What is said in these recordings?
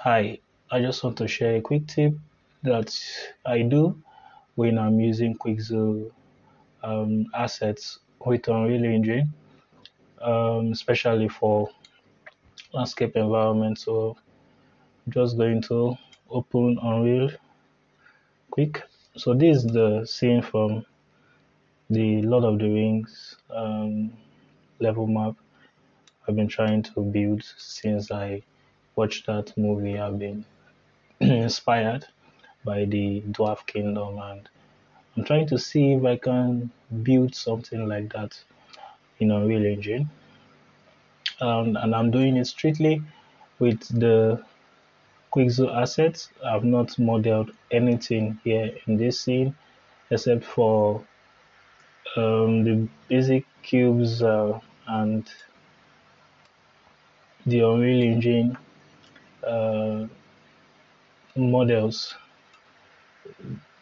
Hi, I just want to share a quick tip that I do when I'm using Quixel assets with Unreal Engine, especially for landscape environment. So I'm just going to open Unreal quick. So this is the scene from the Lord of the Rings level map I've been trying to build since I watched that movie. I've been inspired by the Dwarf Kingdom, and I'm trying to see if I can build something like that in Unreal Engine. And I'm doing it strictly with the Quixel assets. I've not modeled anything here in this scene except for the basic cubes and the Unreal Engine uh, models,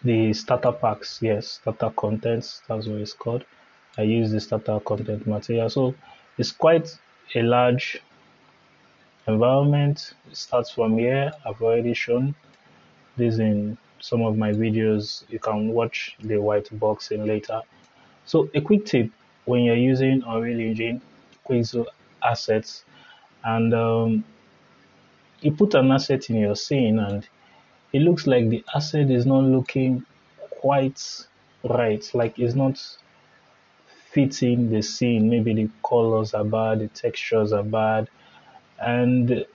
the starter packs. Yes, starter contents, that's what it's called. I use the starter content material. So it's quite a large environment. It starts from here. I've already shown this in some of my videos. You can watch the white box in later. So a quick tip when you're using Unreal Engine, Quixel assets, and you put an asset in your scene and it looks like the asset is not looking quite right, like it's not fitting the scene. Maybe the colors are bad, the textures are bad, and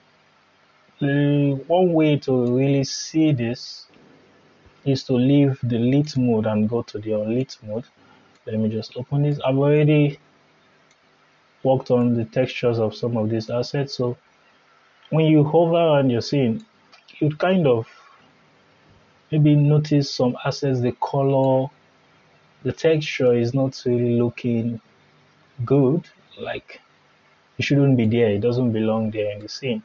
one way to really see this is to leave the lit mode and go to the unlit mode. Let me just open this. I've already worked on the textures of some of these assets. So when you hover around your scene, you kind of maybe notice some assets, the color, the texture is not really looking good. Like it shouldn't be there. It doesn't belong there in the scene.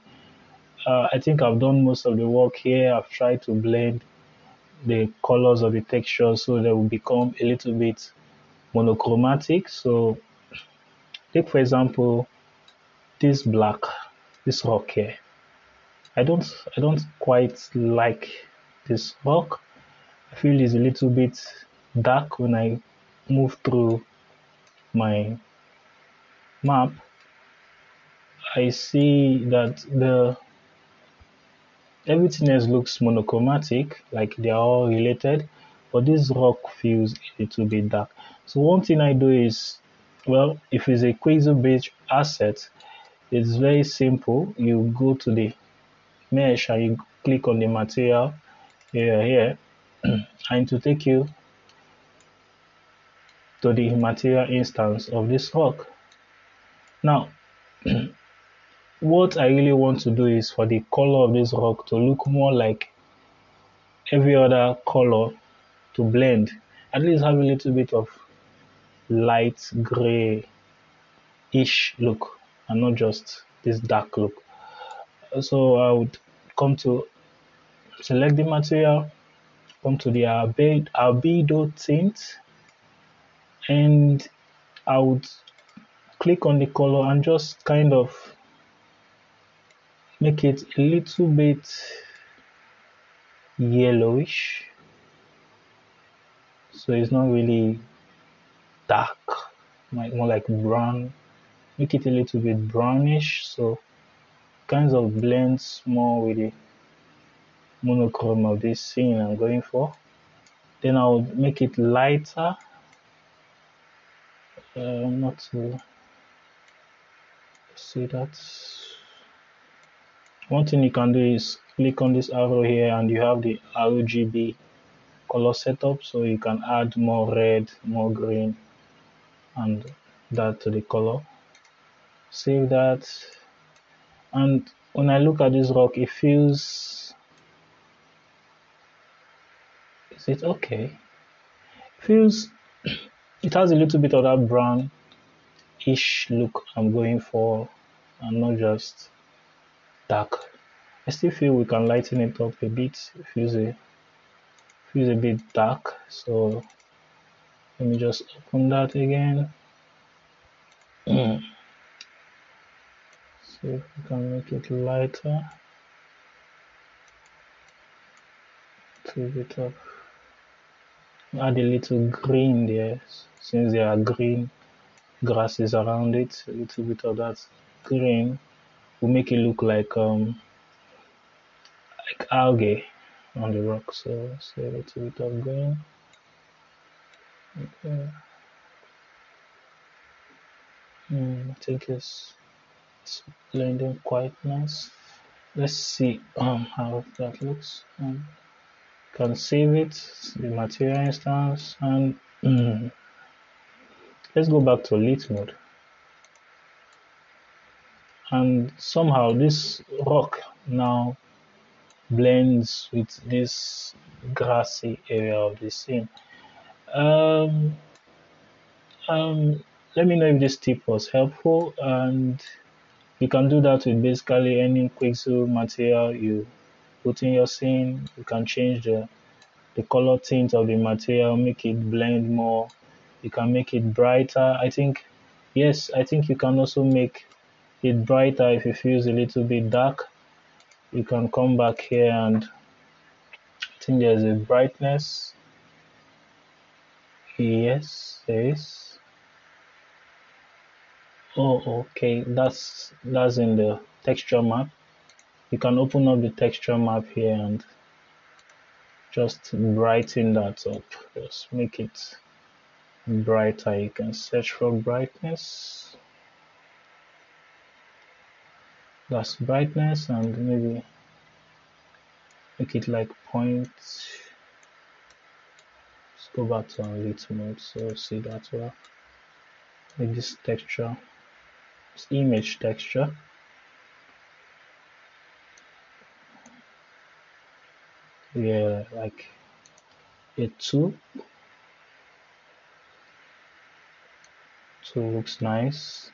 I think I've done most of the work here. I've tried to blend the colors of the texture so they will become a little bit monochromatic. So take for example this black, this rock here. I don't quite like this rock. I feel it's a little bit dark when I move through my map. I see that the everything else looks monochromatic, like they are all related, but this rock feels a little bit dark. So one thing I do is, well, if it's a Quixel based asset, it's very simple. You go to the mesh and you click on the material here, and to take you to the material instance of this rock. Now, what I really want to do is for the color of this rock to look more like every other color, to blend, at least have a little bit of light gray-ish look and not just this dark look. So I would come to select the material, come to the albedo tint, and I would click on the color and just kind of make it a little bit yellowish. So it's not really dark, more like brown. Make it a little bit brownish. So kinds of blends more with the monochrome of this scene I'm going for. Then I'll make it lighter, not to see that. One thing you can do is click on this arrow here and you have the RGB color setup, so you can add more red, more green, and that to the color. Save that. And when I look at this rock, it feels, is it okay? It feels, it has a little bit of that brown-ish look I'm going for, and not just dark. I still feel we can lighten it up a bit. It feels a bit dark. So let me just open that again. See if we can make it lighter. little bit of, add a little green there, since there are green grasses around it. A little bit of that green will make it look like algae on the rock. So a little bit of green. Okay. I think it's blending quite nice. Let's see how that looks. Can save it, the material instance, and let's go back to lit mode. And somehow this rock now blends with this grassy area of the scene. Um, um, Let me know if this tip was helpful, and you can do that with basically any Quixel material you put in your scene. You can change the color tint of the material, make it blend more. You can make it brighter. I think you can also make it brighter if it feels a little bit dark. You can come back here, and I think there's a brightness. Yes, there is. Oh, okay. That's in the texture map. You can open up the texture map here and just brighten that up. Just make it brighter. You can search for brightness. That's brightness, and maybe make it like point. Let's go back to unlit mode so see that well. Make this texture, this image texture. Yeah, like a two. Two looks nice.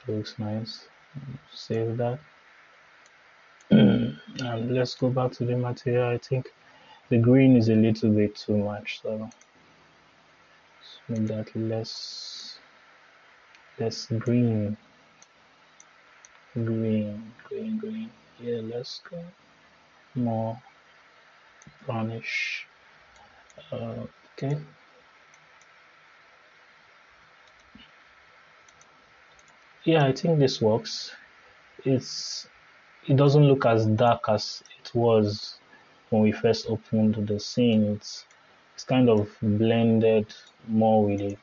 Two looks nice. Save that. And let's go back to the material. I think the green is a little bit too much, so let's make that less green. Green. Yeah, let's go more brownish. Okay. Yeah, I think this works. It doesn't look as dark as it was when we first opened the scene. It's kind of blended more with the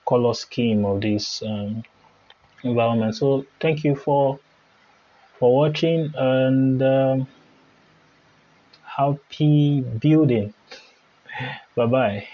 color scheme of this environment. So thank you for watching, and happy building. Bye bye.